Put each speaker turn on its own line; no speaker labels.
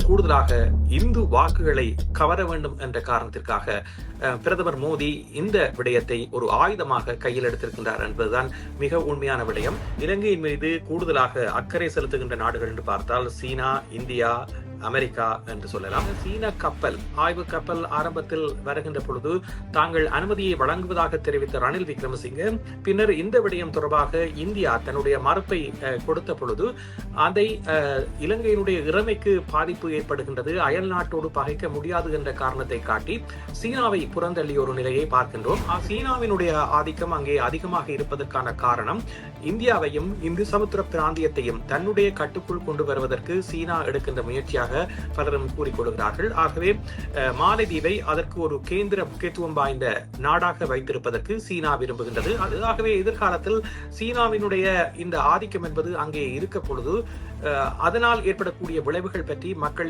கூடுதலாக இந்து வாக்குகளை கவர வேண்டும் என்ற காரணத்திற்காக பிரதமர் மோடி இந்த விடயத்தை ஒரு ஆயுதமாக கையில் எடுத்திருக்கின்றார் என்பதுதான் மிக உண்மையான விடயம். இலங்கையின் மீது கூடுதலாக அக்கறை செலுத்துகின்ற நாடுகள் என்று பார்த்தால் சீனா, இந்தியா, அமெரிக்கா என்று சொல்லலாம். சீன கப்பல், ஆய்வு கப்பல் ஆரம்பத்தில் வருகின்ற பொழுது தாங்கள் அனுமதியை வழங்குவதாக தெரிவித்த ரணில் விக்ரமசிங்கே பின்னர் இந்த விடயம் தொடர்பாக இந்தியா தன்னுடைய மறுப்பை கொடுத்த பொழுது அதை இலங்கையினுடைய இறைமைக்கு பாதிப்பு ஏற்படுகின்றது, அயல் நாட்டோடு பகைக்க முடியாது என்ற காரணத்தை காட்டி சீனாவை புறந்தள்ளிய ஒரு நிலையை பார்க்கின்றோம். சீனாவினுடைய ஆதிக்கம் அங்கே அதிகமாக இருப்பதற்கான காரணம் இந்தியாவையும் இந்து சமுத்திர பிராந்தியத்தையும் தன்னுடைய கட்டுக்குள் கொண்டு வருவதற்கு சீனா எடுக்கின்ற முயற்சியாக பலரும் கூறிக்கொள்கிறார்கள். ஆகவே மாலைதீவை அதற்கு ஒரு கேந்திர முக்கியத்துவம் வாய்ந்த நாடாக வைத்திருப்பதற்கு சீனா விரும்புகின்றது. ஆகவே எதிர்காலத்தில் சீனாவினுடைய இந்த ஆதிக்கம் என்பது அங்கே இருக்க பொழுது அதனால் ஏற்படக்கூடிய விளைவுகள் பற்றி மக்கள்